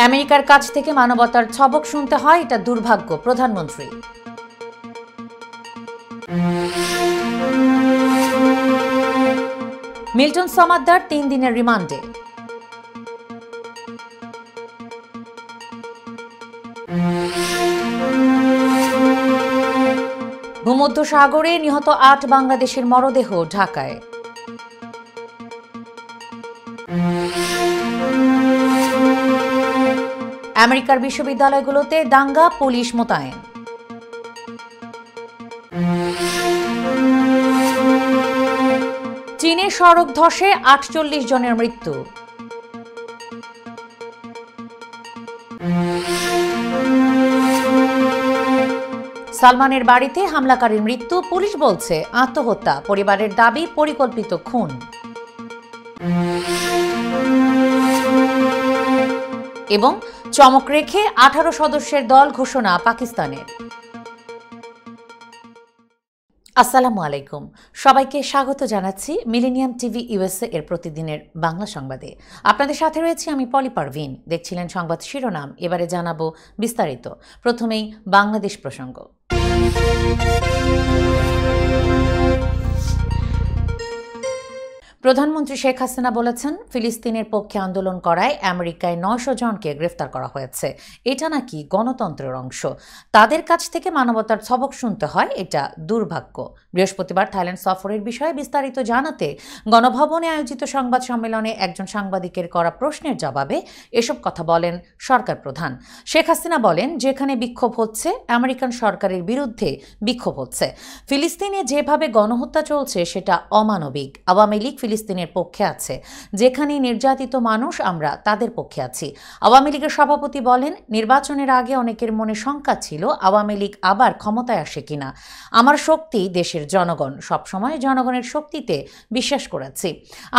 আমেরিকার কাছ থেকে মানবতার ছবক শুনতে হয়, এটা দুর্ভাগ্য। প্রধানমন্ত্রী। মিল্টন সমাদ্দার 3 দিনের রিমান্ডে। ভূমধ্যসাগরে নিহত 8 বাংলাদেশের মরদেহ ঢাকায়। আমেরিকার বিশ্ববিদ্যালয়গুলোতে দাঙ্গা, পুলিশ মোতায়েন। চীনে সড়ক ধসে 48 জনের মৃত্যু। সালমানের বাড়িতে হামলাকারীর মৃত্যু, পুলিশ বলছে আত্মহত্যা, পরিবারের দাবি পরিকল্পিত খুন। এবং চমক রেখে 18 সদস্যের দল ঘোষণা পাকিস্তানের। আসসালামু আলাইকুম, সবাইকে স্বাগত জানাচ্ছি মিলেনিয়াম টিভি ইউএসএ এর প্রতিদিনের বাংলা সংবাদে। আপনাদের সাথে রয়েছি আমি পলি পারভিন। দেখছিলেন সংবাদ শিরোনাম, এবারে জানাবো বিস্তারিত। প্রথমেই বাংলাদেশ প্রসঙ্গ। প্রধানমন্ত্রী শেখ হাসিনা বলেছেন, ফিলিস্তিনের পক্ষে আন্দোলন করায় আমেরিকায় 900 জনকে গ্রেফতার করা হয়েছে। এটা নাকি গণতন্ত্রের অংশ। তাদের কাছ থেকে মানবতার ছবক শুনতে হয়, এটা দুর্ভাগ্য। বৃহস্পতিবার থাইল্যান্ড সফরের বিষয়ে বিস্তারিত জানাতে গণভবনে আয়োজিত সংবাদ সম্মেলনে একজন সাংবাদিকের করা প্রশ্নের জবাবে এসব কথা বলেন সরকার প্রধান। শেখ হাসিনা বলেন, যেখানে বিক্ষোভ হচ্ছে আমেরিকান সরকারের বিরুদ্ধে বিক্ষোভ হচ্ছে। ফিলিস্তিনে যেভাবে গণহত্যা চলছে সেটা অমানবিক। আওয়ামী লীগ ফিলিস্তিনের পক্ষে আছে। যেখানে নির্যাতিত মানুষ, আমরা তাদের পক্ষে আছি। আওয়ামী লীগের সভাপতি বলেন, নির্বাচনের আগে অনেকের মনে শঙ্কা ছিল আওয়ামী লীগ আবার ক্ষমতায় আসে কিনা। আমার শক্তি দেশের জনগণ, সবসময় জনগণের শক্তিতে বিশ্বাস করেছি।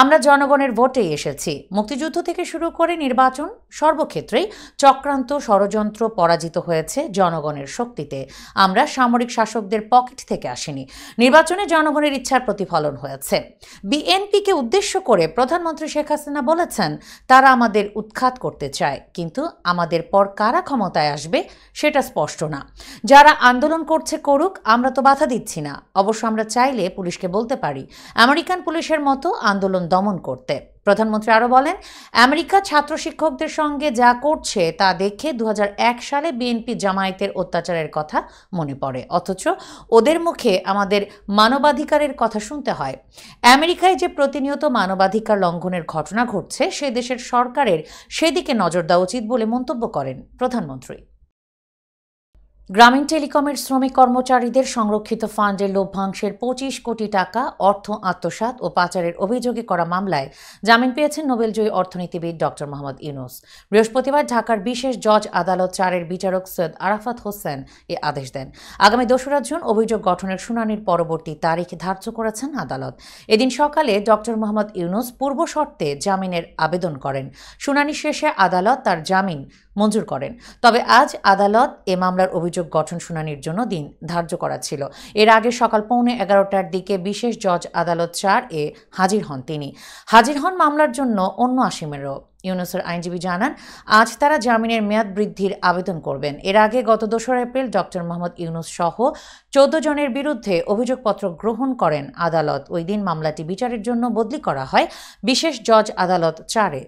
আমরা জনগণের ভোটে এসেছি। মুক্তিযুদ্ধ থেকে শুরু করে নির্বাচন, সর্বক্ষেত্রেই চক্রান্ত, ষড়যন্ত্র পরাজিত হয়েছে জনগণের শক্তিতে। আমরা সামরিক শাসকদের পকেট থেকে আসিনি। নির্বাচনে জনগণের ইচ্ছার প্রতিফলন হয়েছে। বিএনপিকে উদ্দেশ্য করে প্রধানমন্ত্রী শেখ হাসিনা বলেছেন, তারা আমাদের উৎখাত করতে চায়, কিন্তু আমাদের পর কারা ক্ষমতায় আসবে সেটা স্পষ্ট না। যারা আন্দোলন করছে করুক, আমরা তো বাধা দিচ্ছি না। অবশ্য আমরা চাইলে পুলিশকে বলতে পারি আমেরিকান পুলিশের মতো আন্দোলন দমন করতে। প্রধানমন্ত্রী আরও বলেন, আমেরিকা ছাত্র শিক্ষকদের সঙ্গে যা করছে তা দেখে 2001 সালে বিএনপি জামায়াতের অত্যাচারের কথা মনে পড়ে, অথচ ওদের মুখে আমাদের মানবাধিকারের কথা শুনতে হয়। আমেরিকায় যে প্রতিনিয়ত মানবাধিকার লঙ্ঘনের ঘটনা ঘটছে, সে দেশের সরকারের সেদিকে নজর দেওয়া উচিত বলে মন্তব্য করেন প্রধানমন্ত্রী। গ্রামীণ টেলিকমের শ্রমিক কর্মচারীদের সংরক্ষিত ফান্ডের লভ্যাংশের 25 কোটি টাকা অর্থ আত্মসাৎ ও পাচারের অভিযোগে করা মামলায় জামিন পেয়েছেন নোবেলজয়ী অর্থনীতিবিদ ডক্টর মোহাম্মদ ইউনূস। বৃহস্পতিবার ঢাকার বিশেষ জজ আদালত 4-এর বিচারক সৈয়দ আরাফাত হোসেন এ আদেশ দেন। আগামী 2রা জুন অভিযোগ গঠনের শুনানির পরবর্তী তারিখ ধার্য করেছেন আদালত। এদিন সকালে ডক্টর মোহাম্মদ ইউনূস পূর্ব শর্তে জামিনের আবেদন করেন। শুনানি শেষে আদালত তার জামিন মঞ্জুর করেন। তবে আজ আদালত এ মামলার অভিযোগ গঠন শুনানির জন্য দিন ধার্য করা ছিল। এর আগে সকাল 11:15টার দিকে বিশেষ জজ আদালত 4-এ হাজির হন তিনি। হাজির হন মামলার জন্য অন্য আসামিরাও। ইউনূসের আইনজীবী জানান, আজ তারা জামিনের মেয়াদ বৃদ্ধির আবেদন করবেন। এর আগে গত 2রা এপ্রিল ডক্টর মোহাম্মদ ইউনূস সহ 14 জনের বিরুদ্ধে অভিযোগপত্র গ্রহণ করেন আদালত। ওই দিন মামলাটি বিচারের জন্য বদলি করা হয় বিশেষ জজ আদালত 4-এ।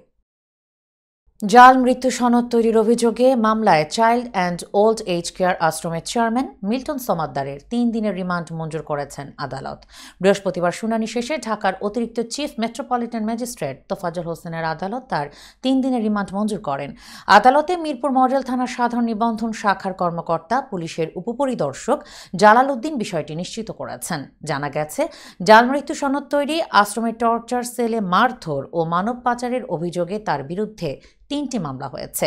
জাল মৃত্যু সনদ তৈরির অভিযোগে মামলায় child and old age care আশ্রমের চেয়ারম্যান মিল্টন সমাদ্দারের 3 দিনের রিমান্ড মঞ্জুর করেছেন আদালত। বৃহস্পতিবার শুনানি শেষে ঢাকার অতিরিক্ত চিফ মেট্রোপলিটন ম্যাজিস্ট্রেট তোফাজ্জল হোসেনের আদালত তার 3 দিনের রিমান্ড মঞ্জুর করেন। আদালতে মিরপুর মডেল থানার সাধারণ নিবন্ধন শাখার কর্মকর্তা পুলিশের উপপরিদর্শক জালাল উদ্দিন বিষয়টি নিশ্চিত করেছেন। জানা গেছে, জাল মৃত্যু সনদ তৈরি, আশ্রমের টর্চার সেলে মারধর ও মানব পাচারের অভিযোগে তার বিরুদ্ধে 3টি মামলা হয়েছে।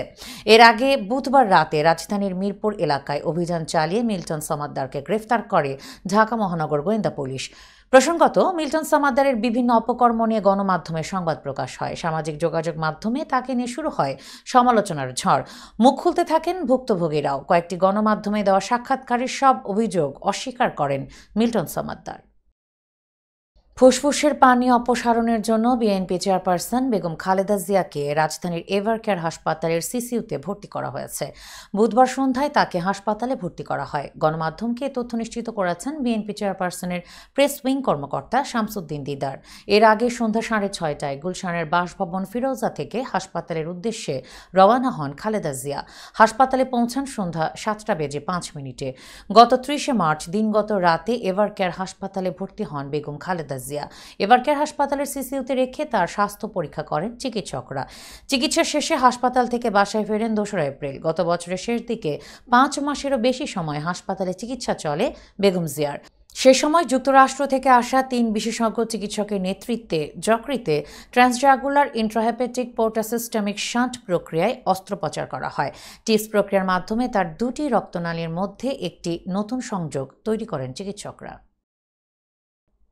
এর আগে বুধবার রাতে রাজধানীর মিরপুর এলাকায় অভিযান চালিয়ে মিল্টন সমাদ্দারকে গ্রেফতার করে ঢাকা মহানগর গোয়েন্দা পুলিশ। প্রসঙ্গত, মিল্টন সমাদ্দারের বিভিন্ন অপকর্ম নিয়ে গণমাধ্যমে সংবাদ প্রকাশ হয়। সামাজিক যোগাযোগ মাধ্যমে তাকে নিয়ে শুরু হয় সমালোচনার ঝড়। মুখ খুলতে থাকেন ভুক্তভোগীরাও। কয়েকটি গণমাধ্যমে দেওয়া সাক্ষাৎকারের সব অভিযোগ অস্বীকার করেন মিল্টন সমাদ্দার। ফুসফুসের পানি অপসারণের জন্য বিএনপি চেয়ারপারসন বেগম খালেদা জিয়াকে রাজধানীর এভারকেয়ার হাসপাতালের সিসিইউতে ভর্তি করা হয়েছে। বুধবার সন্ধ্যায় তাকে হাসপাতালে ভর্তি করা হয়। গণমাধ্যমকে তথ্য নিশ্চিত করেছেন বিএনপি চেয়ারপারসনের প্রেস উইং কর্মকর্তা শামসুদ্দিন দিদার। এর আগে সন্ধ্যা 6:30টায় গুলশানের বাসভবন ফিরোজা থেকে হাসপাতালের উদ্দেশ্যে রওনা হন খালেদা জিয়া। হাসপাতালে পৌঁছান সন্ধ্যা 7:05। গত 30 মার্চ দিনগত রাতে এভারকেয়ার হাসপাতালে ভর্তি হন বেগম খালেদা জিয়া। এভারকেয়ার হাসপাতালের সিসিইউতে রেখে তার স্বাস্থ্য পরীক্ষা করেন চিকিৎসকরা। চিকিৎসা শেষে হাসপাতাল থেকে বাসায় ফেরেন 2 এপ্রিল। গত বছরের শেষ দিকে 5 মাসেরও বেশি সময় হাসপাতালে চিকিৎসা চলে বেগম জিয়ার। সে সময় যুক্তরাষ্ট্র থেকে আসা 3 বিশেষজ্ঞ চিকিৎসকের নেতৃত্বে যকৃতে ট্রান্সজাগুলার ইন্ট্রাহেপাটিক পোর্টাসিস্টেমিক শান্ট প্রক্রিয়ায় অস্ত্রোপচার করা হয়। টিপস প্রক্রিয়ার মাধ্যমে তার 2টি রক্তনালীর মধ্যে একটি নতুন সংযোগ তৈরি করেন চিকিৎসকরা।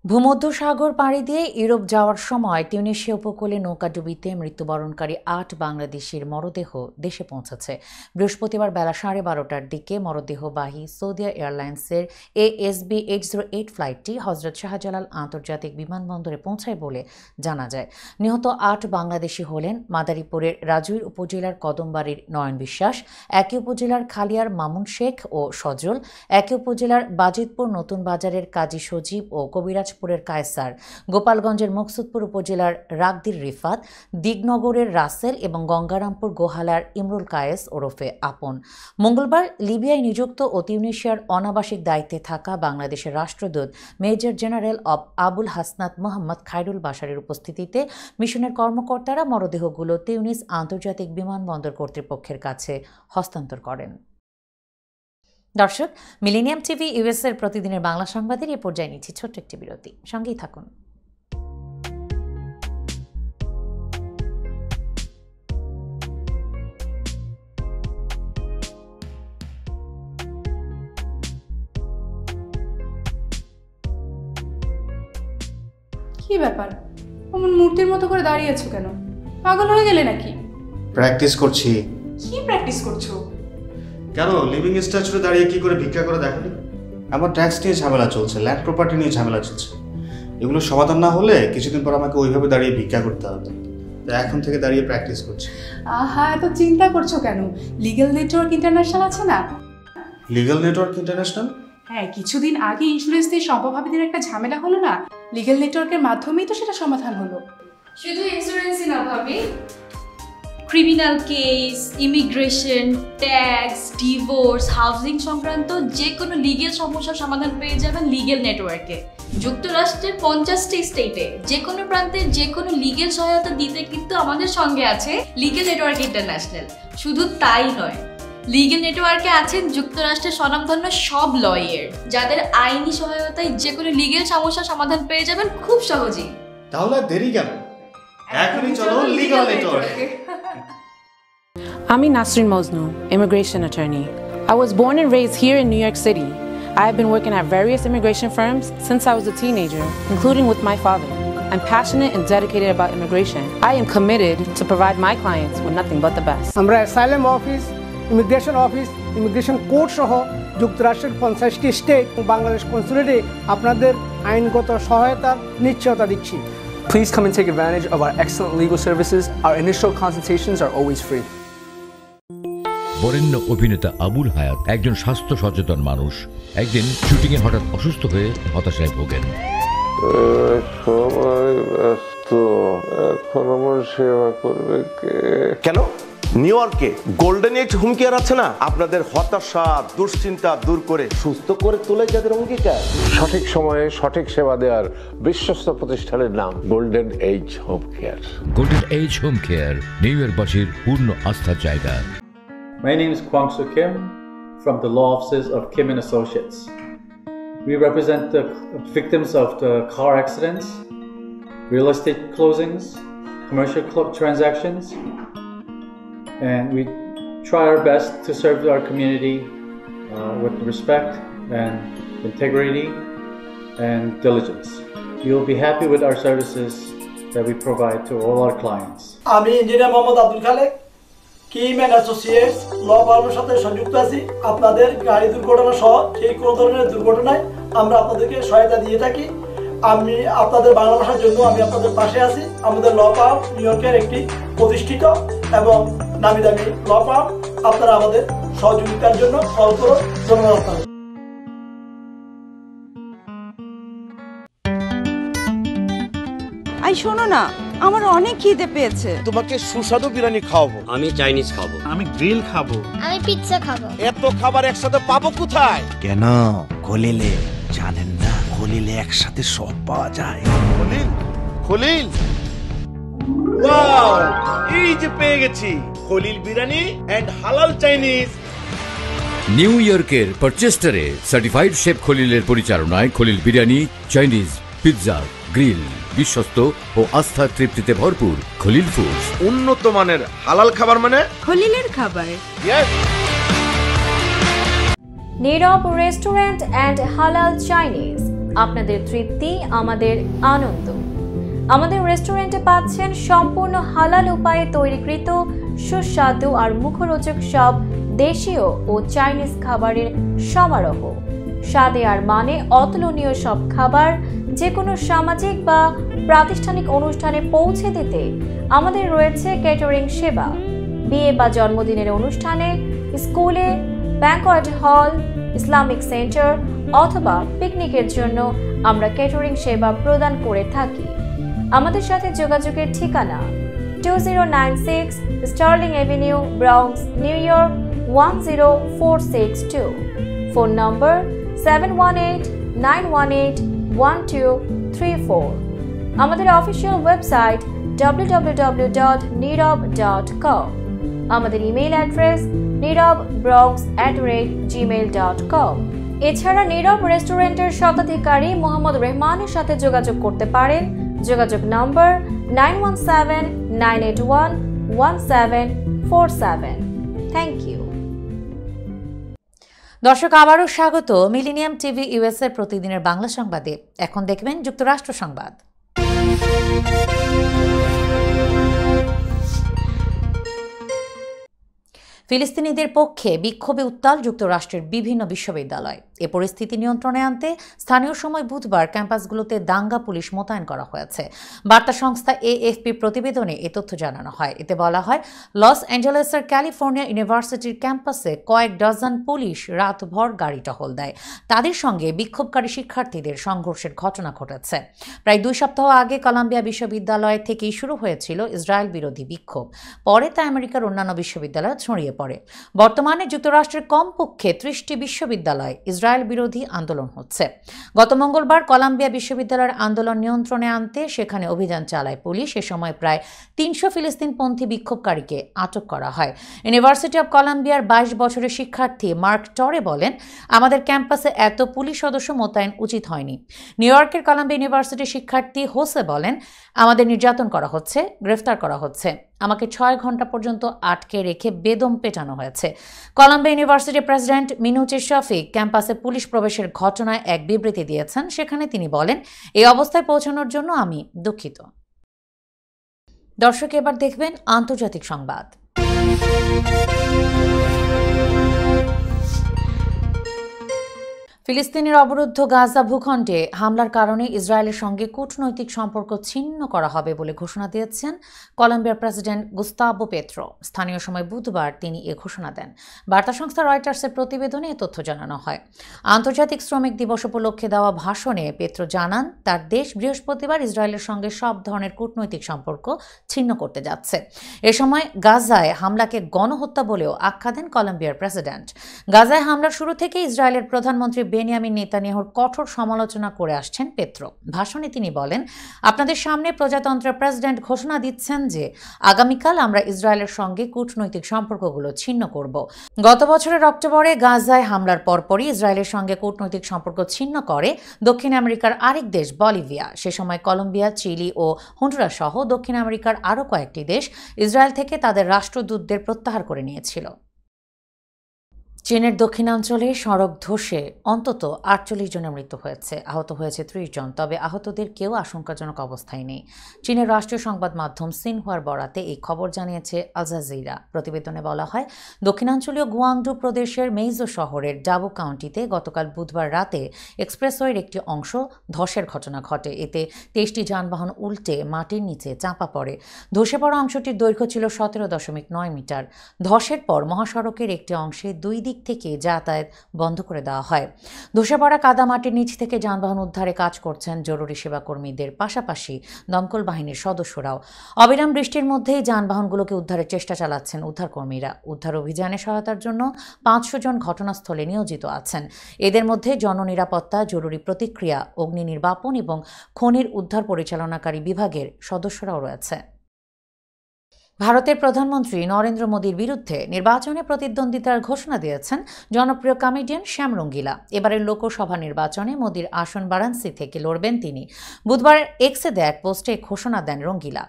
ভূমধ্যসাগর পাড়ি দিয়ে ইউরোপ যাওয়ার সময় টিউনিশিয়া উপকূলে নৌকাডুবিতে মৃত্যুবরণকারী 8 বাংলাদেশির মরদেহ দেশে পৌঁছেছে। বৃহস্পতিবার বেলা 12:30টার দিকে মরদেহবাহী সৌদিয়া এয়ারলাইন্সের ASB 808 ফ্লাইটটি হজরত শাহজালাল আন্তর্জাতিক বিমানবন্দরে পৌঁছায় বলে জানা যায়। নিহত 8 বাংলাদেশি হলেন মাদারীপুরের রাজুইর উপজেলার কদমবাড়ির নয়ন বিশ্বাস, একই উপজেলার খালিয়ার মামুন শেখ ও সজল, একই উপজেলার বাজিতপুর নতুন বাজারের কাজী সজীব ও কবিরাজপুরের কায়সার, গোপালগঞ্জের মুকসুদপুর উপজেলার রাগদির রিফাত, দিগনগরের রাসেল এবং গঙ্গারামপুর গোহালার ইমরুল কায়েস ওরফে আপন। মঙ্গলবার লিবিয়ায় নিযুক্ত ও তিউনিশিয়ার অনাবাসিক দায়িত্বে থাকা বাংলাদেশের রাষ্ট্রদূত মেজর জেনারেল অব আবুল হাসনাত মোহাম্মদ খায়রুল বাশারের উপস্থিতিতে মিশনের কর্মকর্তারা মরদেহগুলো তিউনিস আন্তর্জাতিক বিমানবন্দর কর্তৃপক্ষের কাছে হস্তান্তর করেন। দর্শক, মিলেনিয়াম টিভি ইউএসএর প্রতিদিনের বাংলা সংবাদের এ পর্যায়ে নিচ্ছি ছোট্ট একটি বিরতি। সঙ্গেই থাকুন। কি ব্যাপার, অমন মূর্তির মতো করে দাঁড়িয়ে আছো কেন? পাগল হয়ে গেলে নাকি? প্র্যাকটিস করছি। কি প্র্যাকটিস করছো? কেন লিভিং স্ট্যাচুরে দাঁড়িয়ে কি করে ভিক্ষা করে দেখালি? আমার ট্যাক্স নিয়ে ঝামেলা চলছে, ল্যান্ড প্রপার্টি নিয়ে ঝামেলা চলছে। এগুলো সমাধান না হলে কিছুদিন পর আমাকে ওইভাবে দাঁড়িয়ে ভিক্ষা করতে হবে। এখন থেকে দাঁড়িয়ে প্র্যাকটিস করছি। আহা, এত চিন্তা করছো কেন? লিগ্যাল নেটওয়ার্ক ইন্টারন্যাশনাল আছে না? Legal network international? হ্যাঁ, কিছুদিন আগে ইন্স্যুরেন্স দিয়ে সম্পভাবীদের একটা ঝামেলা হলো না, লিগ্যাল নেটওয়ার্কের মাধ্যমেই তো সেটা সমাধান হলো। শুধু ইন্স্যুরেন্সই না ভাবি, criminal case, immigration, tax, divorce, housing সংক্রান্ত যে কোনো লিগ্যাল সমস্যার সমাধান পেয়ে যাবেন লিগ্যাল নেটওয়ার্কে। যুক্তরাষ্ট্রের 50টি স্টেটে যে কোনো প্রান্তে যে কোনো লিগ্যাল সহায়তা দিতে কিন্তু আমাদের সঙ্গে আছে লিগ্যাল নেটওয়ার্ক ইন্টারন্যাশনাল। শুধু তাই নয়, লিগ্যাল নেটওয়ার্কে আছেন যুক্তরাষ্ট্রের স্বনামধন্য সব লয়ার, যাদের আইনি সহায়তায় যে কোনো লিগ্যাল সমস্যার সমাধান পেয়ে যাবেন খুব সহজেই। তাহলে দেরি কেন? এখনই চলো লিগ্যাল নেটওয়ার্কে। I'm Nasrin Mosnu, immigration attorney. I was born and raised here in New York City. I have been working at various immigration firms since I was a teenager, including with my father. I'm passionate and dedicated about immigration. I am committed to provide my clients with nothing but the best. আমরা asylum office, immigration court সহ যুক্তরাষ্ট্রের 50টি state ও বাংলাদেশ কনসুলেটে আপনাদের আইনগত সহায়তার নিশ্চয়তা দিচ্ছি। Please come and take advantage of our excellent legal services. Our initial consultations are always free. বরেণ্য অভিনেতা আবুল হায়াত একজন স্বাস্থ্য সচেতন মানুষ। একদিন শুটিংয়ে হঠাৎ অসুস্থ হয়ে হতাশায় ভোগেন। সবাই ব্যস্ত, এখন আমার সেবা করবে কে? কেন? নিউ ইয়র্কে গোল্ডেন এজ হোম কেয়ার আছে না, আপনাদের হতাশা দুশ্চিন্তা দূর করে সুস্থ করে তোলে যাদের অঙ্গীকার। সঠিক সময়ে সঠিক সেবা দেওয়ার বিশ্বস্ত প্রতিষ্ঠানের নাম golden age home care. Golden age home care new ইয়র্কবাসীর পূর্ণ আস্থার জায়গা। My name is Kwang Soo Kim from the law offices of Kim and Associates. We represent the victims of the car accidents, real estate closings, commercial transactions, and we try our best to serve our community with respect and integrity and diligence. You'll be happy with our services that we provide to all our clients. আমি engineer Mohammad Abdul Khaled, Kim and associates law ফার্মের সাথে সংযুক্ত আছি। আপনাদের গাড়ি দুর্ঘটনা সহ যে কোনো ধরনের দুর্ঘটনায় আমরা আপনাদেরকে সহায়তা দিয়ে থাকি। আমি আপনাদের বাংলা ভাষার জন্য আমি আপনাদের পাশে আছি। আমাদের ল ফার্ম নিউ ইয়র্কের একটি প্রতিষ্ঠিত এবং নামি দামি ল ফার্ম। আপনারা আমাদের সহযোগিতার জন্য কল করুন। ধন্যবাদ আপনাদের। আই শোনো না, আমার অনেক খিদে পেয়েছে। তোমাকে সুস্বাদু বিরিয়ানি খাওয়াবো। আমি চাইনিজ খাবো। আমি গ্রিল খাবো। আমি পিৎজা খাবো। এত খাবার একসাথে পাবো কোথায়? কেন খলিলে জানেন না? খলিলে একসাথে সব পাওয়া যায়। খলিল খলিল ওয়াও, এই যে পেয়ে গেছি খলিল বিরিয়ানি এন্ড হালাল চাইনিজ। নিউ ইয়র্কের পারচেস্টারে সার্টিফাইড শেফ খলিলের পরিচালনায় Khalil biryani, Chinese, pizza, grill, বিশ্বস্ত ও আস্থার তৃপ্তিতে ভরপুর খলিল ফুডস। উন্নত মানের হালাল খাবার মানে খলিলের খাবার। নীরব রেস্টুরেন্ট অ্যান্ড হালাল চাইনিজ, আপনাদের তৃপ্তি আমাদের আনন্দ। আমাদের রেস্টুরেন্টে পাচ্ছেন সম্পূর্ণ হালাল উপায়ে তৈরিকৃত সুস্বাদু আর মুখরোচক সব দেশীয় ও চাইনিজ খাবারের সমারোহ। স্বাদে আর মানে অতুলনীয় সব খাবার যে কোনো সামাজিক বা প্রাতিষ্ঠানিক অনুষ্ঠানে পৌঁছে দিতে আমাদের রয়েছে ক্যাটারিং সেবা। বিয়ে বা জন্মদিনের অনুষ্ঠানে, স্কুলে, ব্যাংকোয়েট হল, ইসলামিক সেন্টার অথবা পিকনিকের জন্য আমরা ক্যাটারিং সেবা প্রদান করে থাকি। আমাদের সাথে যোগাযোগের ঠিকানা 2096 Sterling Avenue, Bronx, New York 10462। Phone number 718-918-1234। আমাদের অফিসিয়াল ওয়েবসাইট www.nirab.com। আমাদের ইমেইল অ্যাড্রেস nirab@gmail.com। এছাড়া নীরব রেস্টুরেন্টের স্বত্বাধিকারী মোহাম্মদ রহমানের সাথে যোগাযোগ করতে পারেন। যোগাযোগ নম্বর 9179811747। Thank you. দর্শক, আবারও স্বাগত মিলেনিয়াম টিভি ইউএস এর প্রতিদিনের বাংলা সংবাদে। এখন দেখবেন যুক্তরাষ্ট্র সংবাদ। ফিলিস্তিনিদের পক্ষে বিক্ষোভে উত্তাল যুক্তরাষ্ট্রের বিভিন্ন বিশ্ববিদ্যালয়। এ পরিস্থিতি নিয়ন্ত্রণে আনতে স্থানীয় সময় বুধবার ক্যাম্পাসগুলোতে দাঙ্গা পুলিশ মোতায়েন করা হয়েছে। বার্তা সংস্থা এএফপি প্রতিবেদনে এ তথ্য জানানো হয়। এতে বলা হয়, লস অ্যাঞ্জেলেসের ক্যালিফোর্নিয়া ইউনিভার্সিটির ক্যাম্পাসে কয়েক ডজন পুলিশ রাতভর গাড়ি টহল দেয়। তাদের সঙ্গে বিক্ষোভকারী শিক্ষার্থীদের সংঘর্ষের ঘটনা ঘটেছে। প্রায় 2 সপ্তাহ আগে কলাম্বিয়া বিশ্ববিদ্যালয় থেকেই শুরু হয়েছিল ইসরায়েল বিরোধী বিক্ষোভ। পরে তা আমেরিকার অন্যান্য বিশ্ববিদ্যালয়ে ছড়িয়ে পড়ে। বর্তমানে যুক্তরাষ্ট্রের কমপক্ষে 30টি বিশ্ববিদ্যালয়ে ইসরায়েল বিরোধী আন্দোলন হচ্ছে। গত মঙ্গলবার কলাম্বিয়া বিশ্ববিদ্যালয়ের আন্দোলন নিয়ন্ত্রণে আনতে সেখানে অভিযান চালায় পুলিশ। এ সময় প্রায় 300 ফিলিস্তিনপন্থী বিক্ষোভকারীকে আটক করা হয়। ইউনিভার্সিটি অব কলাম্বিয়ার 22 বছরের শিক্ষার্থী মার্ক টরে বলেন, আমাদের ক্যাম্পাসে এত পুলিশ সদস্য মোতায়েন উচিত হয়নি। নিউ ইয়র্কের কলাম্বিয়া ইউনিভার্সিটির শিক্ষার্থী হোসে বলেন, আমাদের নির্যাতন করা হচ্ছে, গ্রেফতার করা হচ্ছে। আমাকে 6 ঘন্টা পর্যন্ত আটকে রেখে বেদম পেটানো হয়েছে। কলাম্বিয়া ইউনিভার্সিটির প্রেসিডেন্ট মিনুচে শফিক ক্যাম্পাসে পুলিশ প্রবেশের ঘটনায় এক বিবৃতি দিয়েছেন। সেখানে তিনি বলেন, এই অবস্থায় পৌঁছানোর জন্য আমি দুঃখিত। দর্শক, এবার দেখবেন আন্তর্জাতিক সংবাদ। ফিলিস্তিনের অবরুদ্ধ গাজা ভূখণ্ডে হামলার কারণে ইসরায়েলের সঙ্গে কূটনৈতিক সম্পর্ক ছিন্ন করা হবে বলে ঘোষণা দিয়েছেন কলম্বিয়ার প্রেসিডেন্ট গুস্তাভো পেট্রো। স্থানীয় সময় বুধবার তিনি এ ঘোষণা দেন। বার্তা সংস্থা রয়টার্সের প্রতিবেদনে এ তথ্য জানানো হয়। আন্তর্জাতিক শ্রমিক দিবস উপলক্ষে দেওয়া ভাষণে পেট্রো জানান, তার দেশ বৃহস্পতিবার ইসরায়েলের সঙ্গে সব ধরনের কূটনৈতিক সম্পর্ক ছিন্ন করতে যাচ্ছে। এ সময় গাজায় হামলাকে গণহত্যা বলেও আখ্যা দেন কলম্বিয়ার প্রেসিডেন্ট। গাজায় হামলার শুরু থেকে ইসরায়েলের প্রধানমন্ত্রী বেনিয়ামিন নেতানিয়াহুর কঠোর সমালোচনা করে আসছেন পেট্রো। ভাষণে তিনি বলেন, আপনাদের সামনে প্রজাতন্ত্রের প্রেসিডেন্ট ঘোষণা দিচ্ছেন যে আগামীকাল আমরা ইসরায়েলের সঙ্গে কূটনৈতিক সম্পর্কগুলো ছিন্ন করব। গত বছরের অক্টোবরে গাজায় হামলার পরপরই ইসরায়েলের সঙ্গে কূটনৈতিক সম্পর্ক ছিন্ন করে দক্ষিণ আমেরিকার আরেক দেশ বলিভিয়া। সে সময় কলম্বিয়া, চিলি ও হন্ডুরাস সহ দক্ষিণ আমেরিকার আরও কয়েকটি দেশ ইসরায়েল থেকে তাদের রাষ্ট্রদূতদের প্রত্যাহার করে নিয়েছিল। চীনের দক্ষিণাঞ্চলে সড়ক ধসে অন্তত ৪৮ জনের মৃত্যু হয়েছে, আহত হয়েছে ৩০ জন। তবে আহতদের কেউ আশঙ্কাজনক অবস্থায় নেই। চীনের রাষ্ট্রীয় সংবাদ মাধ্যম সিনহুয়ার বরাতে এই খবর জানিয়েছে আল জাজিরা। প্রতিবেদনে বলা হয়, দক্ষিণাঞ্চলীয় গুয়াংডু প্রদেশের মেইজো শহরের ডাবু কাউন্টিতে গতকাল বুধবার রাতে এক্সপ্রেসওয়ের একটি অংশ ধসের ঘটনা ঘটে। এতে ২৩টি যানবাহন উল্টে মাটির নিচে চাপা পড়ে। ধসে পড়া অংশটির দৈর্ঘ্য ছিল ১৭.৯ মিটার। ধসের পর মহাসড়কের একটি অংশে দুই দিক থেকে যাতায়াত বন্ধ করে দেওয়া হয়। ধসে পড়া কাদামাটির নিচ থেকে যানবাহন উদ্ধারে কাজ করছেন জরুরি সেবা কর্মীদের পাশাপাশি দমকল বাহিনীর সদস্যরাও। অবিরাম বৃষ্টির মধ্যেই যানবাহনগুলোকে উদ্ধারের চেষ্টা চালাচ্ছেন উদ্ধারকর্মীরা। উদ্ধার অভিযানে সহায়তার জন্য ৫০০ জন ঘটনাস্থলে নিয়োজিত আছেন। এদের মধ্যে জননিরাপত্তা, জরুরি প্রতিক্রিয়া, অগ্নি নির্বাপন এবং খনির উদ্ধার পরিচালনাকারী বিভাগের সদস্যরাও রয়েছে। ভারতের প্রধানমন্ত্রী নরেন্দ্র মোদীর বিরুদ্ধে নির্বাচনে প্রতিদ্বন্দ্বিতার ঘোষণা দিয়েছেন জনপ্রিয় কমেডিয়ান শ্যাম রঙ্গিলা। এবারের লোকসভা নির্বাচনে মোদীর আসন বারাণসী থেকে লড়বেন তিনি। বুধবার এক্সে দেয়া এক পোস্টে ঘোষণা দেন রঙ্গিলা।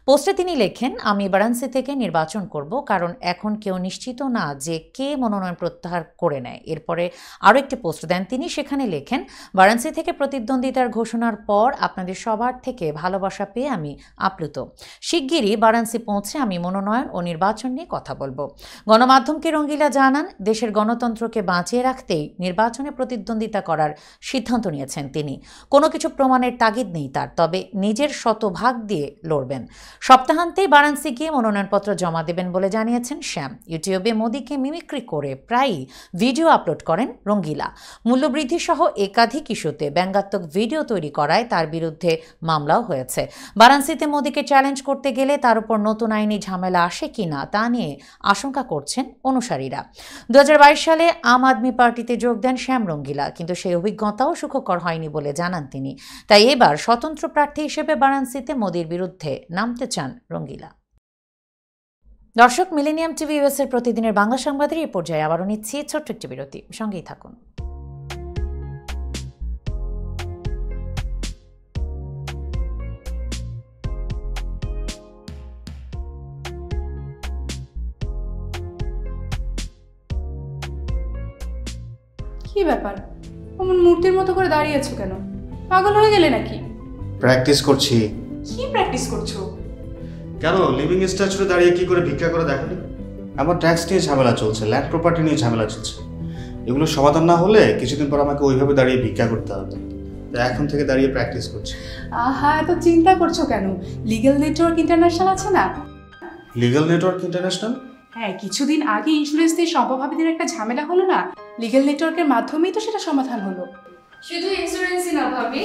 পোস্টে তিনি লেখেন, আমি বারাণসী থেকে নির্বাচন করব, কারণ এখন কেউ নিশ্চিত না যে কে মনোনয়ন প্রত্যাহার করে নেয়। এরপরে আরও একটি পোস্ট দেন তিনি, সেখানে লেখেন, বারাণসী থেকে প্রতিদ্বন্দ্বিতার ঘোষণার পর আপনাদের সবার থেকে ভালোবাসা পেয়ে আমি আপ্লুত। শিগগিরই বারাণসী পৌঁছে আমি মনোনয়ন ও নির্বাচন নিয়ে কথা বলবো। গণমাধ্যমকে রঙ্গিলা জানান, দেশের গণতন্ত্রকে বাঁচিয়ে রাখতেই নির্বাচনে প্রতিদ্বন্দ্বিতা করার সিদ্ধান্ত নিয়েছেন তিনি। কোনো কিছু প্রমাণের তাগিদ নেই তার, তবে নিজের শতভাগ দিয়ে লড়বেন। সপ্তাহান্তেই বারাণসী গিয়ে মনোনয়নপত্র জমা দেবেন বলে জানিয়েছেন শ্যাম। ইউটিউবে মোদীকে মিমিক্রি করে প্রায়ই ভিডিও আপলোড করেন রঙ্গিলা। মূল্যবৃদ্ধি সহ একাধিক ইস্যুতে ব্যঙ্গাত্মক ভিডিও তৈরি করায় তার বিরুদ্ধে মামলাও হয়েছে। বারাণসীতে মোদীকে চ্যালেঞ্জ করতে গেলে তার উপর নতুন আইনি ঝামেলা আসে কিনা তা নিয়ে আশঙ্কা করছেন অনুসারীরা। ২০২২ সালে আম আদমি পার্টিতে যোগ দেন শ্যাম রঙ্গিলা, কিন্তু সেই অভিজ্ঞতাও সুখকর হয়নি বলে জানান তিনি। তাই এবার স্বতন্ত্র প্রার্থী হিসেবে বারাণসীতে মোদীর বিরুদ্ধে নামতে চান রঙ্গিলা। দর্শক, মিলেনিয়াম টিভি ইউএস এর প্রতিদিনের বাংলা সংবাদের এই পর্যায়ে আবারও নিচ্ছি ছোট্ট একটি বিরতি। সঙ্গেই থাকুন। কি ব্যাপার, অমন মূর্তির মতো করে দাঁড়িয়েছো কেন? পাগল হয়ে গেলে নাকি? প্র্যাকটিস করছি। কি প্র্যাকটিস করছো? কেন লিভিং স্ট্যাচুরে দাঁড়িয়ে কি করে ভিক্ষা করে দেখনি? আমার ট্যাক্স নিয়ে ঝামেলা চলছে, ল্যান্ড প্রপার্টি নিয়ে ঝামেলা চলছে। এগুলো সমাধান না হলে কিছুদিন পর আমাকে ওইভাবে দাঁড়িয়ে ভিক্ষা করতে হবে। তাই এখন থেকে দাঁড়িয়ে প্র্যাকটিস করছি। আহা, এত চিন্তা করছো কেন? লিগ্যাল নেটওয়ার্ক ইন্টারন্যাশনাল আছে না? Legal network international? হ্যাঁ, কিছুদিন আগে ইন্স্যুরেন্স দিয়ে সম্পভাবীদের একটা ঝামেলা হলো না, লিগ্যাল নেটওয়ার্কের মাধ্যমেই তো সেটা সমাধান হলো। শুধু ইন্স্যুরেন্সই না ভাবি,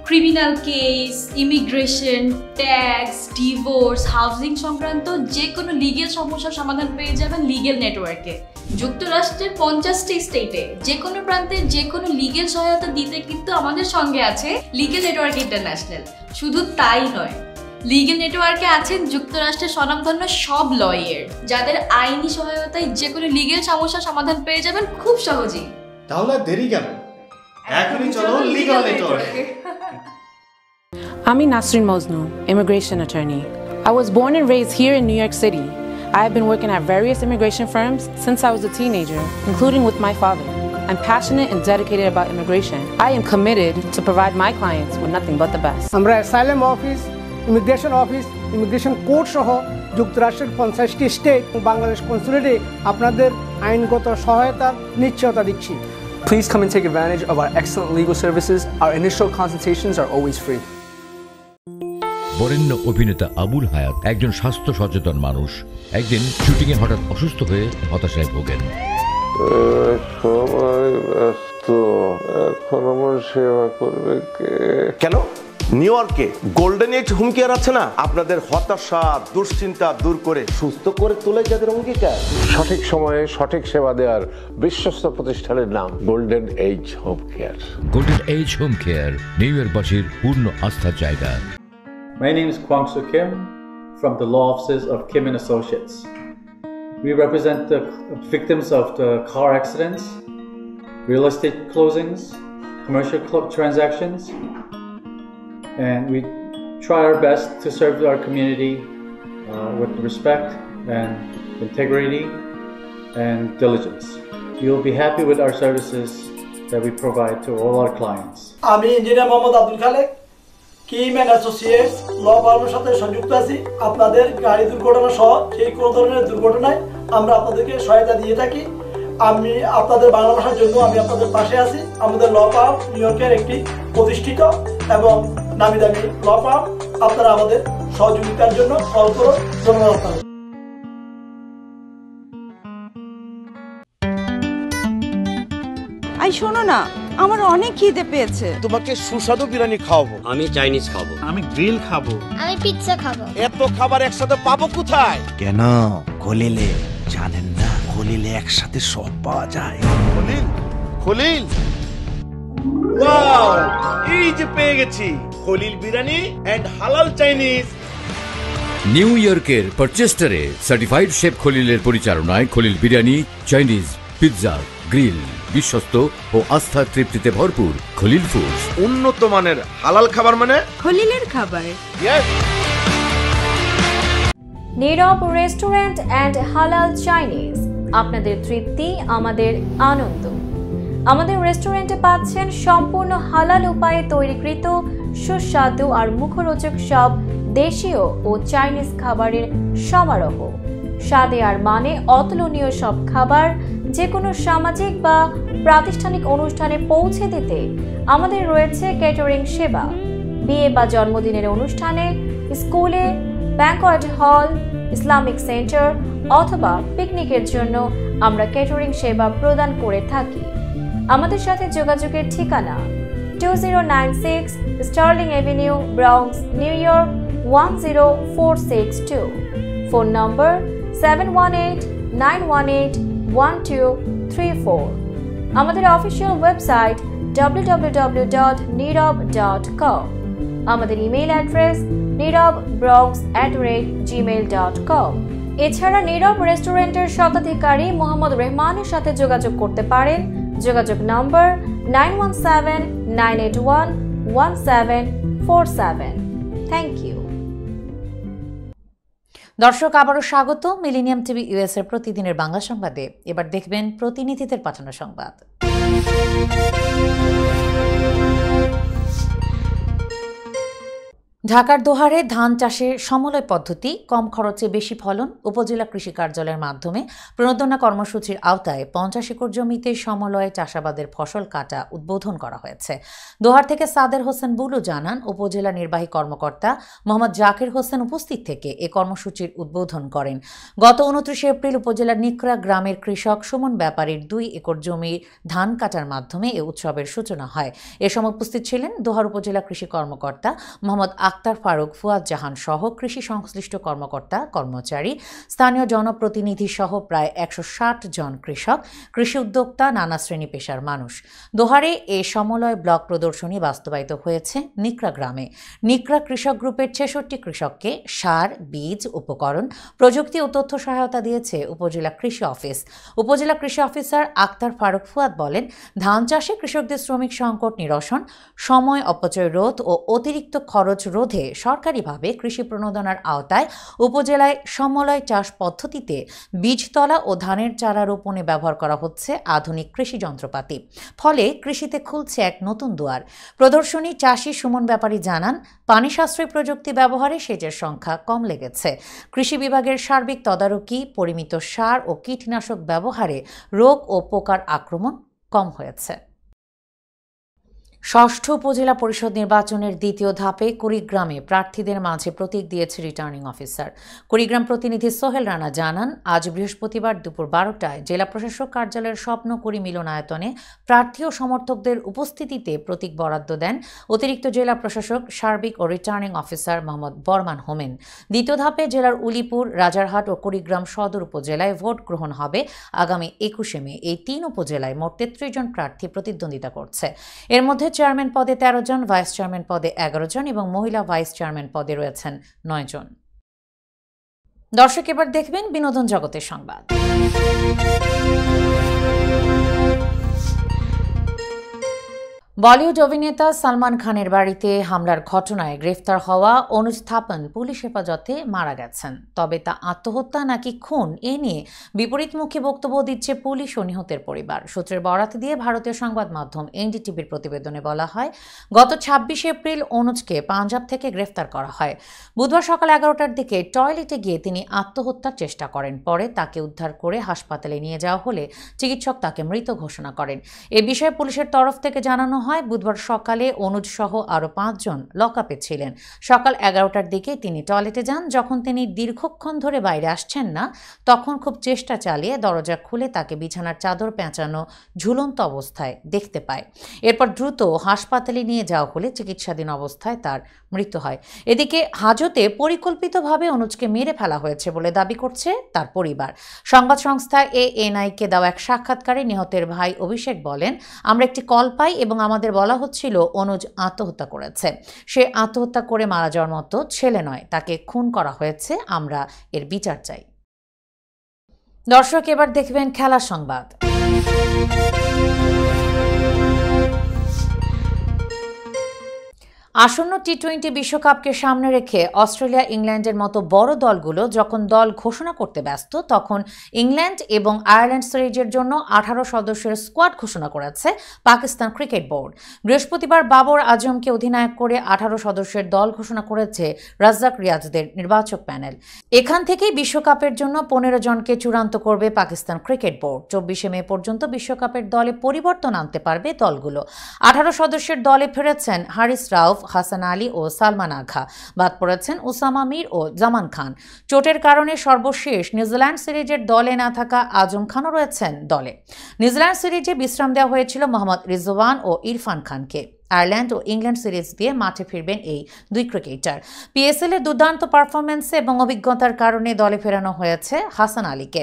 criminal case, immigration, tax, divorce, housing সংক্রান্ত যে কোনো লিগেল সমস্যার সমাধান পেয়ে যাবেন লিগেল নেটওয়ার্কে। যুক্তরাষ্ট্রের 50টি স্টেটে যে কোনো প্রান্তে যে কোনো লিগেল সহায়তা দিতে কিন্তু আমাদের সঙ্গে আছে লিগেল নেটওয়ার্ক ইন্টারন্যাশনাল। শুধু তাই নয়, লিগেল নেটওয়ার্কে আছেন যুক্তরাষ্ট্রের স্বনামধন্য সব লয়ার, যাদের আইনি সহায়তায় যে কোনো লিগেল সমস্যার সমাধান পেয়ে যাবেন খুব সহজেই। তাহলে দেরি কেন? এখনই চলো লিগ্যাল নেটওয়ার্কে। I'm Nasrin Mosnu, immigration attorney. I was born and raised here in New York City. I have been working at various immigration firms since I was a teenager, including with my father. I'm passionate and dedicated about immigration. I am committed to provide my clients with nothing but the best. আমরা asylum office, immigration court সহ যুক্তরাষ্ট্রের 50টি state ও বাংলাদেশ কনসুলেটে আপনাদের আইনগত সহায়তার নিশ্চয়তা দিচ্ছি। Please come and take advantage of our excellent legal services. Our initial consultations are always free. বরেণ্য অভিনেতা আবুল হায়াত একজন স্বাস্থ্য সচেতন মানুষ। একদিন শুটিংয়ে হঠাৎ অসুস্থ হয়ে হতাশায় ভোগেন। সবাই ব্যস্ত, এখন আমার সেবা করবে কে? কেন? নিউ ইয়র্কে গোল্ডেন এজ হোম কেয়ার আছে না, আপনাদের হতাশা দুশ্চিন্তা দূর করে সুস্থ করে তোলে যাদের অঙ্গীকার। সঠিক সময়ে সঠিক সেবা দেওয়ার বিশ্বস্ত প্রতিষ্ঠানের নাম golden age home care. Golden age home care new ইয়র্কবাসীর পূর্ণ আস্থার জায়গা। My name is Kwang Soo Kim from the law offices of Kim and Associates. We represent the victims of the car accidents, real estate closings, commercial transactions, and we try our best to serve our community with respect and integrity and diligence. You will be happy with our services that we provide to all our clients. আমি engineer Mohammad Abdul Khaled, Kim and associates law ফার্মের সাথে সংযুক্ত আছি। আপনাদের গাড়ি দুর্ঘটনা সহ সেই কোনো ধরনের দুর্ঘটনায় আমরা আপনাদেরকে সহায়তা দিয়ে থাকি। আমি আপনাদের বাংলা ভাষার জন্য আমি আপনাদের পাশে আছি। আমাদের ল ফার্ম নিউ ইয়র্কের একটি প্রতিষ্ঠিত এবং নামি দামি ল ফার্ম। আপনারা আমাদের সহযোগিতার জন্য কল করুন। ধন্যবাদ আপনাদের। আই শোনো না, আমার অনেক খিদে পেয়েছে। তোমাকে সুস্বাদু বিরিয়ানি খাওয়াবো। আমি চাইনিজ খাবো। আমি গ্রিল খাবো। আমি পিৎজা খাবো। এত খাবার একসাথে পাবো কোথায়? কেন খলিলে জানেন না? খলিলে একসাথে সব পাওয়া যায়। খলিল, খলিল, ওয়াও, এই যে পেয়ে গেছি খলিল বিরিয়ানি এন্ড হালাল চাইনিজ। নিউ ইয়র্কের পারচেস্টারে সার্টিফাইড শেফ খলিলের পরিচালনায় Khalil biryani, Chinese, pizza, grill, বিশ্বস্ত ও আস্থার তৃপ্তিতে ভরপুর খলিল ফুডস। উন্নত মানের হালাল খাবার মানে খলিলের খাবার। নীরব রেস্টুরেন্ট অ্যান্ড হালাল চাইনিজ, আপনাদের তৃপ্তি আমাদের আনন্দ। আমাদের রেস্টুরেন্টে পাচ্ছেন সম্পূর্ণ হালাল উপায়ে তৈরিকৃত সুস্বাদু আর মুখরোচক সব দেশীয় ও চাইনিজ খাবারের সমারোহ। স্বাদে আর মানে অতুলনীয় সব খাবার যে কোনো সামাজিক বা প্রাতিষ্ঠানিক অনুষ্ঠানে পৌঁছে দিতে আমাদের রয়েছে ক্যাটারিং সেবা। বিয়ে বা জন্মদিনের অনুষ্ঠানে, স্কুলে, ব্যাংকোয়েট হল, ইসলামিক সেন্টার অথবা পিকনিকের জন্য আমরা ক্যাটারিং সেবা প্রদান করে থাকি। আমাদের সাথে যোগাযোগের ঠিকানা 2096 Sterling Avenue, Bronx, New York 10462। Phone number 718-918-1234। আমাদের অফিসিয়াল ওয়েবসাইট www.nirab.com। আমাদের ইমেইল অ্যাড্রেস nirab.bronx@gmail.com। এছাড়া নীরব রেস্টুরেন্টের স্বত্বাধিকারী মোহাম্মদ রহমানের সাথে যোগাযোগ করতে পারেন। যোগাযোগ নম্বর 9179811747। Thank you. দর্শক, আবারও স্বাগত মিলেনিয়াম টিভি ইউএস এর প্রতিদিনের বাংলা সংবাদে। এবার দেখবেন প্রতিনিধিদের পাঠানো সংবাদ। ঢাকার দোহারে ধান চাষের সমলয় পদ্ধতি, কম খরচে বেশি ফলন, উপজেলা কৃষি কার্যালয়ের মাধ্যমে প্রণোদনা কর্মসূচির আওতায় 50 একর জমিতে সমলয়ে চাষাবাদের ফসল কাটা উদ্বোধন করা হয়েছে। দোহার থেকে সাদের হোসেন বুলু জানান, উপজেলা নির্বাহী কর্মকর্তা মোহাম্মদ জাকির হোসেন উপস্থিত থেকে এ কর্মসূচির উদ্বোধন করেন। গত 29 এপ্রিল উপজেলার নিকরা গ্রামের কৃষক সুমন ব্যাপারীর 2 একর জমির ধান কাটার মাধ্যমে এ উৎসবের সূচনা হয়। এ সময় উপস্থিত ছিলেন দোহার উপজেলা কৃষি কর্মকর্তা মোহাম্মদ আক্তার ফারুক, ফুয়াদ জাহান সহ কৃষি সংশ্লিষ্ট কর্মকর্তা, কর্মচারী, স্থানীয় জনপ্রতিনিধি সহ প্রায় 160 জন কৃষক, কৃষি উদ্যোক্তা, নানা শ্রেণী পেশার মানুষ। দোহারে এ সমলয় ব্লক প্রদর্শনী বাস্তবায়িত হয়েছে নিকরা গ্রামে। নিকরা কৃষক গ্রুপের 66 কৃষককে সার, বীজ, উপকরণ, প্রযুক্তি ও তথ্য সহায়তা দিয়েছে উপজেলা কৃষি অফিস। উপজেলা কৃষি অফিসার আক্তার ফারুক ফুয়াদ বলেন, ধান চাষে কৃষকদের শ্রমিক সংকট নিরসন, সময় অপচয় রোধ ও অতিরিক্ত খরচ রোধে সরকারিভাবে কৃষি প্রণোদনার আওতায় উপজেলায় সমলয় চাষ পদ্ধতিতে বীজতলা ও ধানের চারা রোপণে ব্যবহার করা হচ্ছে আধুনিক কৃষি যন্ত্রপাতি। ফলে কৃষিতে খুলছে এক নতুন দুয়ার। প্রদর্শনী চাষী সুমন ব্যাপারী জানান, পানি সাশ্রয়ী প্রযুক্তি ব্যবহারে সেচের সংখ্যা কম লেগেছে। কৃষি বিভাগের সার্বিক তদারকি, পরিমিত সার ও কীটনাশক ব্যবহারে রোগ ও পোকার আক্রমণ কম হয়েছে। ষষ্ঠ উপজেলা পরিষদ নির্বাচনের দ্বিতীয় ধাপে কুড়িগ্রামে প্রার্থীদের মাঝে প্রতীক দিয়েছে রিটার্নিং অফিসার। কুড়িগ্রাম প্রতিনিধি সোহেল রানা জানান, আজ বৃহস্পতিবার দুপুর 12টায় জেলা প্রশাসক কার্যালয়ের স্বপ্নকুড়ি মিলনায়তনে প্রার্থী ও সমর্থকদের উপস্থিতিতে প্রতীক বরাদ্দ দেন অতিরিক্ত জেলা প্রশাসক, সার্বিক ও রিটার্নিং অফিসার মোহাম্মদ বরমান হোমেন। দ্বিতীয় ধাপে জেলার উলিপুর, রাজারহাট ও কুড়িগ্রাম সদর উপজেলায় ভোট গ্রহণ হবে আগামী 21 মে। এই 3 উপজেলায় মোট 33 জন প্রার্থী প্রতিদ্বন্দ্বিতা করছে। এর মধ্যে চেয়ারম্যান পদে 13 জন, ভাইস চেয়ারম্যান পদে 11 জন এবং মহিলা ভাইস চেয়ারম্যান পদে রয়েছেন 9 জন। দর্শক, এবার দেখবেন বিনোদন জগতের সংবাদ। বলিউড অভিনেতা সালমান খানের বাড়িতে হামলার ঘটনায় গ্রেফতার হওয়া অনুজ থাপন পুলিশ হেফাজতে মারা গেছেন। তবে তা আত্মহত্যা নাকি খুন এ নিয়ে বিপরীতমুখী বক্তব্য দিচ্ছে পুলিশ ও নিহতের পরিবার। সূত্রের বরাত দিয়ে ভারতীয় সংবাদ মাধ্যম এনডিটিভির প্রতিবেদনে বলা হয়, গত ২৬ এপ্রিল অনুজকে পাঞ্জাব থেকে গ্রেফতার করা হয়। বুধবার সকাল ১১টার দিকে টয়লেটে গিয়ে তিনি আত্মহত্যার চেষ্টা করেন। পরে তাকে উদ্ধার করে হাসপাতালে নিয়ে যাওয়া হলে চিকিৎসক তাকে মৃত ঘোষণা করেন। এ বিষয়ে পুলিশের তরফ থেকে জানানো হয়, বুধবার সকালে অনুজ সহ আরো ৫ জন লকআপে ছিলেন। সকাল ১১টার দিকে তিনি টয়লেটে যান। যখন তিনি দীর্ঘক্ষণ ধরে বাইরে আসছেন না, তখন খুব চেষ্টা চালিয়ে দরজা খুলে তাকে বিছানার চাদর পেঁচানো ঝুলন্ত অবস্থায় দেখতে পায়। এরপর দ্রুত হাসপাতালে নিয়ে যাওয়া হলে চিকিৎসাধীন অবস্থায় তার মৃত্যু হয়। এদিকে হাজতে পরিকল্পিতভাবে অনুজকে মেরে ফেলা হয়েছে বলে দাবি করছে তার পরিবার। সংবাদ সংস্থা ANI-কে দেওয়া এক সাক্ষাৎকারে নিহতের ভাই অভিষেক বলেন, আমরা একটি কল পাই এবং আমাদের বলা হচ্ছিল অনুজ আত্মহত্যা করেছে। সে আত্মহত্যা করে মারা যাওয়ার মতো ছেলে নয়, তাকে খুন করা হয়েছে। আমরা এর বিচার চাই। দর্শক, এবার দেখবেন খেলার সংবাদ। আসন্ন টি-20 বিশ্বকাপকে সামনে রেখে অস্ট্রেলিয়া, ইংল্যান্ডের মতো বড় দলগুলো যখন দল ঘোষণা করতে ব্যস্ত, তখন ইংল্যান্ড এবং আয়ারল্যান্ড সিরিজের জন্য 18 সদস্যের স্কোয়াড ঘোষণা করেছে পাকিস্তান ক্রিকেট বোর্ড। বৃহস্পতিবার বাবর আজমকে অধিনায়ক করে 18 সদস্যের দল ঘোষণা করেছে রাজ্জাক রিয়াজদের নির্বাচক প্যানেল। এখান থেকেই বিশ্বকাপের জন্য 15 জনকে চূড়ান্ত করবে পাকিস্তান ক্রিকেট বোর্ড। 24 মে পর্যন্ত বিশ্বকাপের দলে পরিবর্তন আনতে পারবে দলগুলো। 18 সদস্যের দলে ফিরেছেন হারিস রাউফ, হাসান আলী ও সালমান আঘা। বাদ পড়েছেন উসামা মির ও জামান খান। চোটের কারণে সর্বশেষ নিউজিল্যান্ড সিরিজের দলে না থাকা আজম খানও রয়েছেন দলে। নিউজিল্যান্ড সিরিজে বিশ্রাম দেওয়া হয়েছিল মোহাম্মদ রিজওয়ান ও ইরফান খানকে। আয়ারল্যান্ড ও ইংল্যান্ড সিরিজ দিয়ে মাঠে ফিরবেন এই দুই ক্রিকেটার। PSL এ দুর্দান্ত পারফরমেন্সে এবং অভিজ্ঞতার কারণে দলে ফেরানো হয়েছে হাসান আলীকে।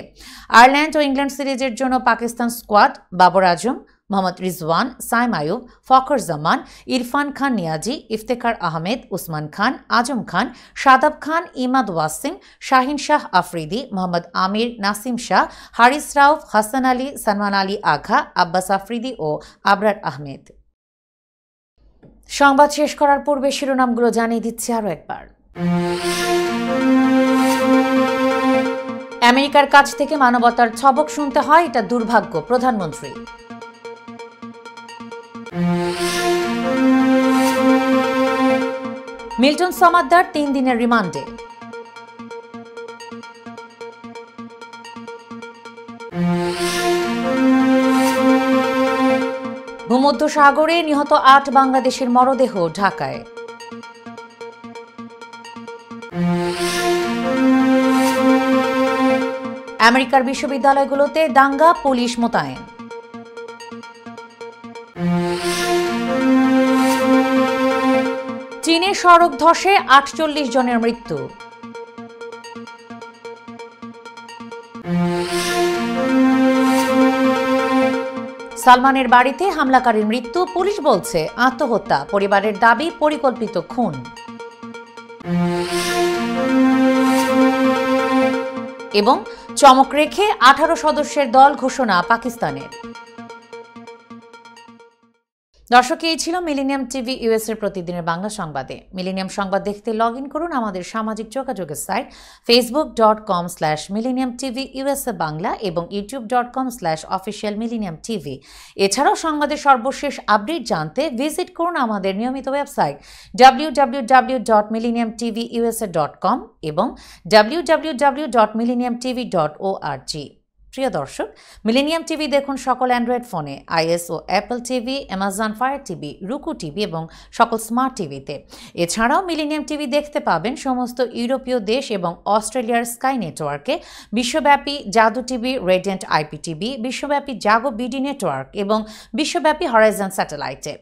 আয়ারল্যান্ড ও ইংল্যান্ড সিরিজের জন্য পাকিস্তান স্কোয়াড বাবর আজম, মোহাম্মদ রিজওয়ান, সাইম আয়ুব, ফখর জামান, ইরফান খান নিয়াজি, ইফতেখার আহমেদ, উসমান খান, আজম খান, শাদাব খান, ইমাদ ওয়াসিম, শাহিন শাহ আফ্রিদি, মোহাম্মদ আমির, নাসিম শাহ, হারিস রাউফ, হাসান আলী, সালমান আলী আঘা, আব্বাস আফ্রিদি ও আবরার আহমেদ। সংবাদ শেষ করার পূর্বে শিরোনামগুলো জানিয়ে দিচ্ছি আরও একবার। আমেরিকার কাছ থেকে মানবতার ছবক শুনতে হয়, এটা দুর্ভাগ্য, প্রধানমন্ত্রী। মিল্টন সমাদ্দার 3 দিনের রিমান্ডে। ভূমধ্যসাগরে নিহত 8 বাংলাদেশের মরদেহ ঢাকায়। আমেরিকার বিশ্ববিদ্যালয়গুলোতে দাঙ্গা, পুলিশ মোতায়েন। চীনে সড়ক ধসে 48 জনের মৃত্যু। সালমানের বাড়িতে হামলাকারীর মৃত্যু, পুলিশ বলছে আত্মহত্যা, পরিবারের দাবি পরিকল্পিত খুন। এবং চমক রেখে 18 সদস্যের দল ঘোষণা পাকিস্তানের। দর্শক, এই ছিল মিলেনিয়াম টিভি ইউএস এর প্রতিদিনের বাংলা সংবাদে। মিলেনিয়াম সংবাদ দেখতে লগ ইন করুন আমাদের সামাজিক যোগাযোগের সাইট facebook.com/millenniumtvUSA বাংলা এবং youtube.com/officialmillenniumtv। এছাড়াও সংবাদের সর্বশেষ আপডেট জানতে ভিজিট করুন আমাদের নিয়মিত ওয়েবসাইট www.millenniumtvusa.com এবং www.millenniumtv.org। প্রিয় দর্শক, মিলেনিয়াম টিভি দেখুন সকল অ্যান্ড্রয়েড ফোনে, iOS ও Apple TV, Amazon Fire TV, Roku TV এবং সকল স্মার্ট টিভিতে। এছাড়াও মিলেনিয়াম টিভি দেখতে পাবেন সমস্ত ইউরোপীয় দেশ এবং অস্ট্রেলিয়ার স্কাই নেটওয়ার্কে, বিশ্বব্যাপী জাদু টিভি, রেডিয়েন্ট IPTV, বিশ্বব্যাপী জাগো বিডি নেটওয়ার্ক এবং বিশ্বব্যাপী হরাইজন স্যাটেলাইটে।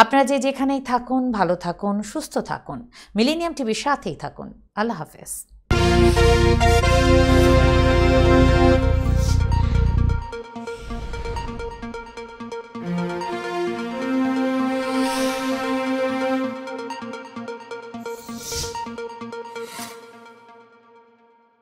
আপনারা যে যেখানেই থাকুন, ভালো থাকুন, সুস্থ থাকুন, মিলেনিয়াম টিভির সাথেই থাকুন। আল্লাহ হাফেজ।